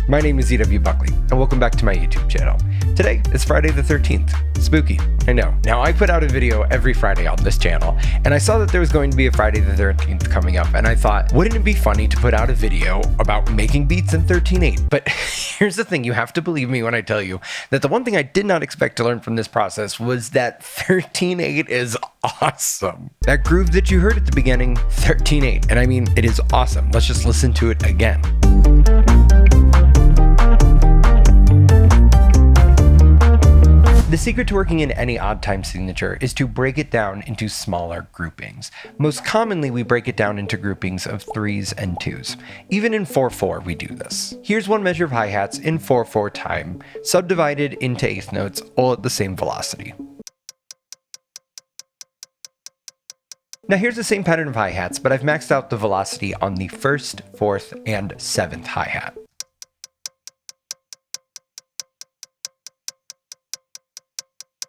My name is E.W. Buckley, and welcome back to my YouTube channel. Today is Friday the 13th. Spooky, I know. Now, I put out a video every Friday on this channel, and I saw that there was going to be a Friday the 13th coming up, and I thought, wouldn't it be funny to put out a video about making beats in 13/8? But here's the thing, you have to believe me when I tell you that the one thing I did not expect to learn from this process was that 13/8 is awesome. That groove that you heard at the beginning, 13/8, and I mean, it is awesome. Let's just listen to it again. The secret to working in any odd time signature is to break it down into smaller groupings. Most commonly, we break it down into groupings of 3s and 2s. Even in 4/4, we do this. Here's one measure of hi-hats in 4/4 time, subdivided into eighth notes, all at the same velocity. Now here's the same pattern of hi-hats, but I've maxed out the velocity on the 1st, 4th, and 7th hi-hat.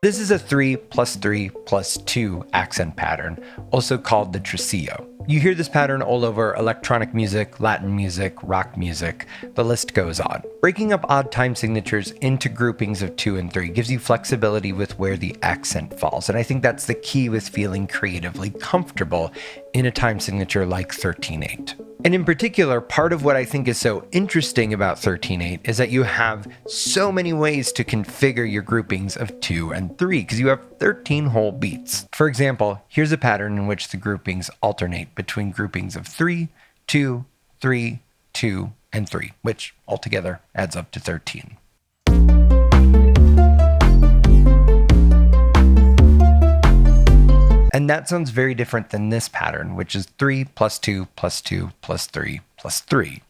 This is a 3+3+2 accent pattern, also called the tresillo. You hear this pattern all over electronic music, Latin music, rock music, the list goes on. Breaking up odd time signatures into groupings of 2 and 3 gives you flexibility with where the accent falls, and I think that's the key with feeling creatively comfortable in a time signature like 13/8. And in particular, part of what I think is so interesting about 13/8 is that you have so many ways to configure your groupings of 2 and 3, because you have 13 whole beats. For example, here's a pattern in which the groupings alternate between groupings of 3, 2, 3, 2, and 3, which altogether adds up to 13. And that sounds very different than this pattern, which is 3+2+2+3+3.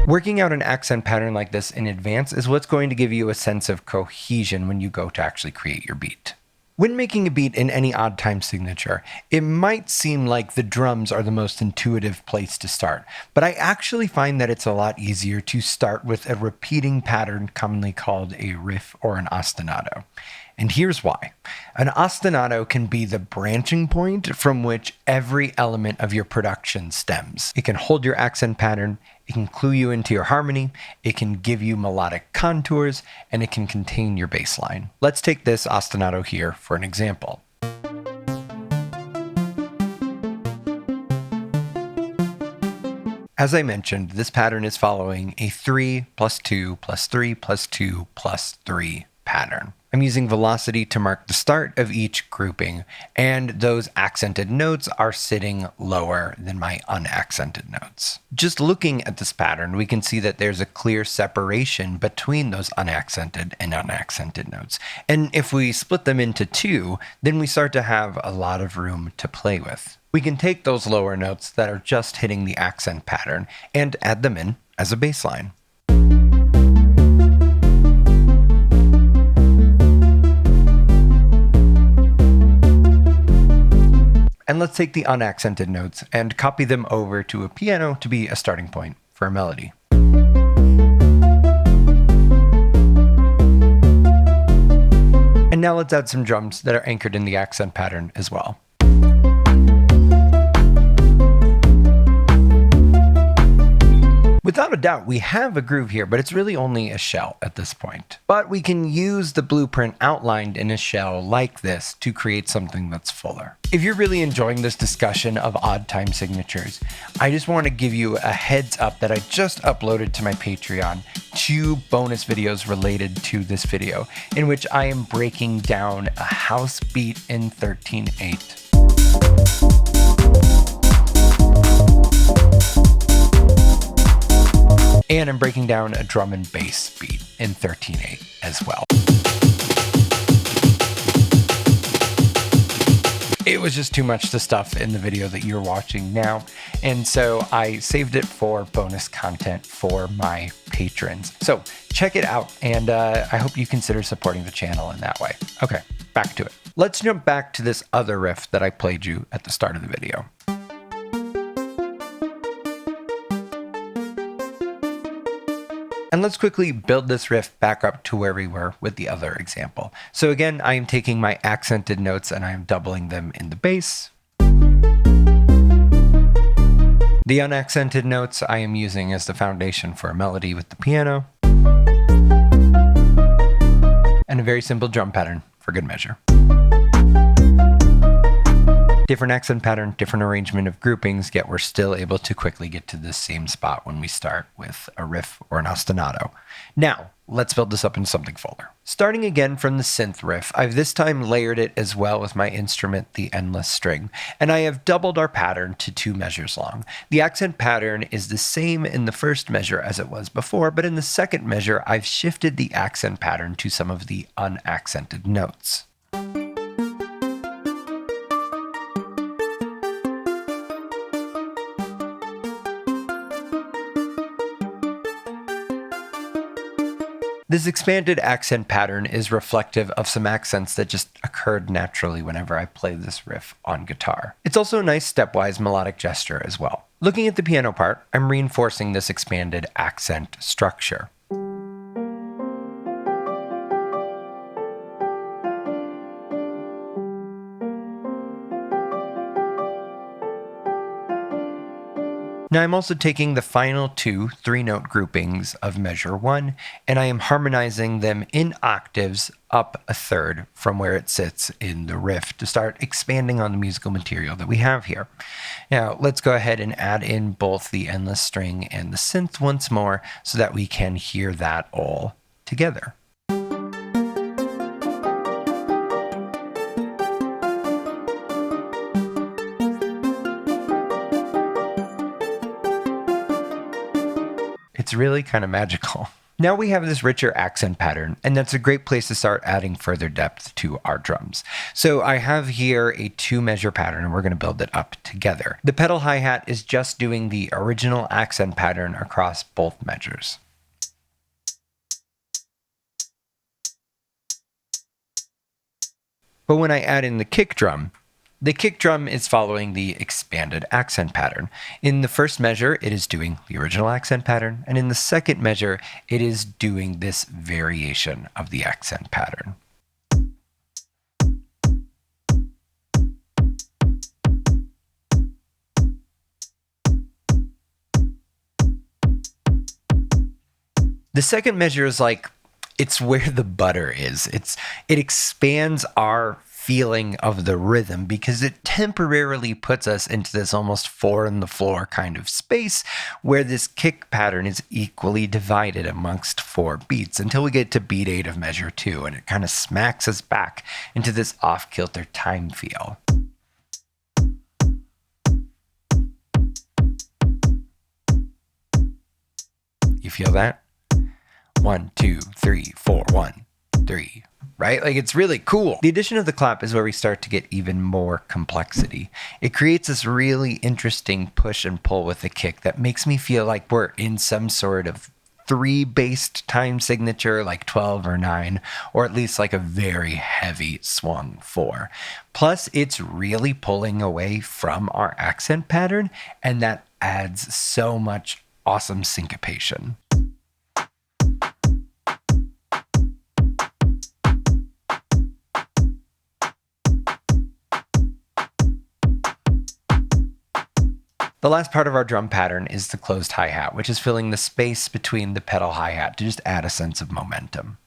Working out an accent pattern like this in advance is what's going to give you a sense of cohesion when you go to actually create your beat. When making a beat in any odd time signature, it might seem like the drums are the most intuitive place to start, but I actually find that it's a lot easier to start with a repeating pattern commonly called a riff or an ostinato. And here's why. An ostinato can be the branching point from which every element of your production stems. It can hold your accent pattern, it can clue you into your harmony, it can give you melodic contours, and it can contain your bass line. Let's take this ostinato here for an example. As I mentioned, this pattern is following a 3+2+3+2+3 pattern. I'm using velocity to mark the start of each grouping, and those accented notes are sitting lower than my unaccented notes. Just looking at this pattern, we can see that there's a clear separation between those unaccented and unaccented notes. And if we split them into 2, then we start to have a lot of room to play with. We can take those lower notes that are just hitting the accent pattern and add them in as a bass line. And let's take the unaccented notes and copy them over to a piano to be a starting point for a melody. And now let's add some drums that are anchored in the accent pattern as well. Without a doubt, we have a groove here, but it's really only a shell at this point. But we can use the blueprint outlined in a shell like this to create something that's fuller. If you're really enjoying this discussion of odd time signatures, I just want to give you a heads up that I just uploaded to my Patreon 2 bonus videos related to this video, in which I am breaking down a house beat in 13/8. And I'm breaking down a drum and bass beat in 13/8 as well. It was just too much to stuff in the video that you're watching now, and so I saved it for bonus content for my patrons. So check it out, and I hope you consider supporting the channel in that way. Okay, back to it. Let's jump back to this other riff that I played you at the start of the video. And let's quickly build this riff back up to where we were with the other example. So again, I am taking my accented notes and I am doubling them in the bass. The unaccented notes I am using as the foundation for a melody with the piano, and a very simple drum pattern for good measure. Different accent pattern, different arrangement of groupings, yet we're still able to quickly get to the same spot when we start with a riff or an ostinato. Now, let's build this up into something fuller. Starting again from the synth riff, I've this time layered it as well with my instrument, the endless string, and I have doubled our pattern to 2 measures long. The accent pattern is the same in the first measure as it was before, but in the second measure, I've shifted the accent pattern to some of the unaccented notes. This expanded accent pattern is reflective of some accents that just occurred naturally whenever I play this riff on guitar. It's also a nice stepwise melodic gesture as well. Looking at the piano part, I'm reinforcing this expanded accent structure. Now I'm also taking the final 2 3-note groupings of measure 1, and I am harmonizing them in octaves up a third from where it sits in the riff to start expanding on the musical material that we have here. Now let's go ahead and add in both the endless string and the synth once more so that we can hear that all together. It's really kind of magical. Now we have this richer accent pattern, and that's a great place to start adding further depth to our drums. So I have here a 2-measure pattern, and we're going to build it up together. The pedal hi-hat is just doing the original accent pattern across both measures. But when I add in the kick drum is following the expanded accent pattern. In the first measure, it is doing the original accent pattern, and in the second measure, it is doing this variation of the accent pattern. The second measure is like, it's where the butter is. It expands our feeling of the rhythm because it temporarily puts us into this almost 4 on the floor kind of space where this kick pattern is equally divided amongst 4 beats until we get to beat 8 of measure 2, and it kind of smacks us back into this off-kilter time feel. You feel that? 1, 2, 3, 4, 1, 3. Right? Like, it's really cool. The addition of the clap is where we start to get even more complexity. It creates this really interesting push and pull with the kick that makes me feel like we're in some sort of 3-based time signature, like 12 or 9, or at least like a very heavy swung 4. Plus, it's really pulling away from our accent pattern, and that adds so much awesome syncopation. The last part of our drum pattern is the closed hi-hat, which is filling the space between the pedal hi-hat to just add a sense of momentum.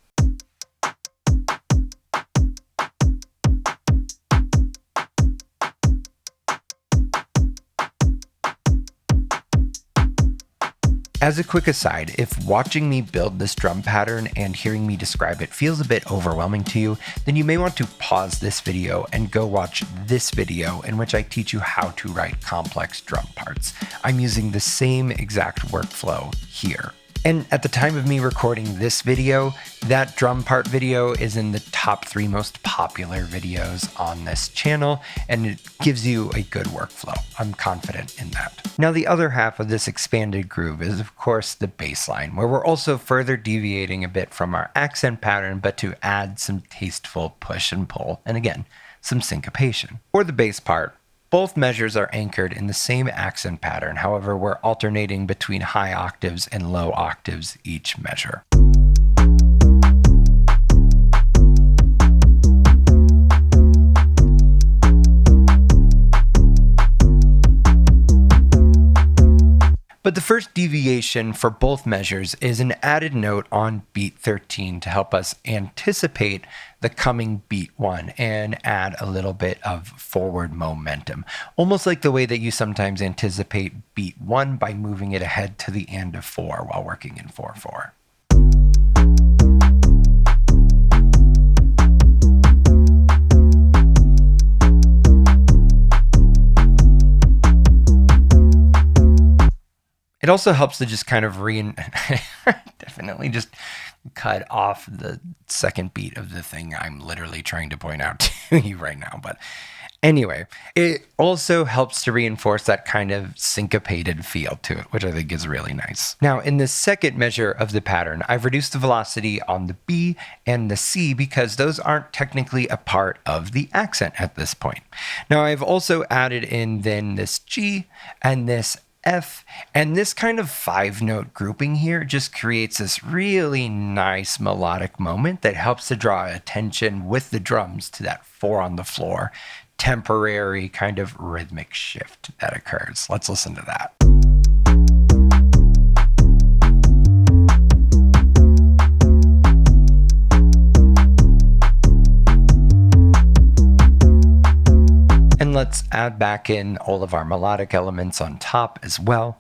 As a quick aside, if watching me build this drum pattern and hearing me describe it feels a bit overwhelming to you, then you may want to pause this video and go watch this video in which I teach you how to write complex drum parts. I'm using the same exact workflow here. And at the time of me recording this video, that drum part video is in the top 3 most popular videos on this channel, and it gives you a good workflow. I'm confident in that. Now, the other half of this expanded groove is, of course, the bass line, where we're also further deviating a bit from our accent pattern, but to add some tasteful push and pull, and again, some syncopation. For the bass part, both measures are anchored in the same accent pattern, however, we're alternating between high octaves and low octaves each measure. But the first deviation for both measures is an added note on beat 13 to help us anticipate the coming beat 1 and add a little bit of forward momentum. Almost like the way that you sometimes anticipate beat 1 by moving it ahead to the end of 4 while working in 4/4. It also helps to just kind of definitely just cut off the second beat of the thing I'm literally trying to point out to you right now. But anyway, it also helps to reinforce that kind of syncopated feel to it, which I think is really nice. Now, in the second measure of the pattern, I've reduced the velocity on the B and the C because those aren't technically a part of the accent at this point. Now, I've also added in then this G and this F, and this kind of 5-note grouping here just creates this really nice melodic moment that helps to draw attention with the drums to that 4 on the floor, temporary kind of rhythmic shift that occurs. Let's listen to that. And let's add back in all of our melodic elements on top as well.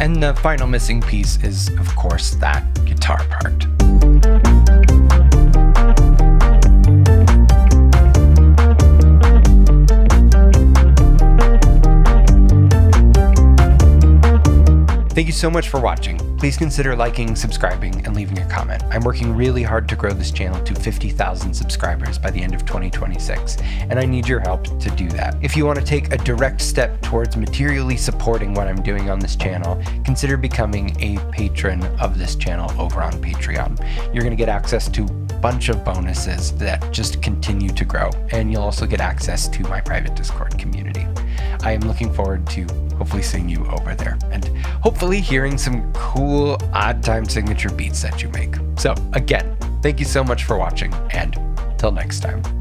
And the final missing piece is, of course, that guitar part. Thank you so much for watching. Please consider liking, subscribing, and leaving a comment. I'm working really hard to grow this channel to 50,000 subscribers by the end of 2026, and I need your help to do that. If you want to take a direct step towards materially supporting what I'm doing on this channel, consider becoming a patron of this channel over on Patreon. You're going to get access to a bunch of bonuses that just continue to grow, and you'll also get access to my private Discord community. I am looking forward to hopefully seeing you over there and hopefully hearing some cool odd time signature beats that you make. So again, thank you so much for watching, and till next time.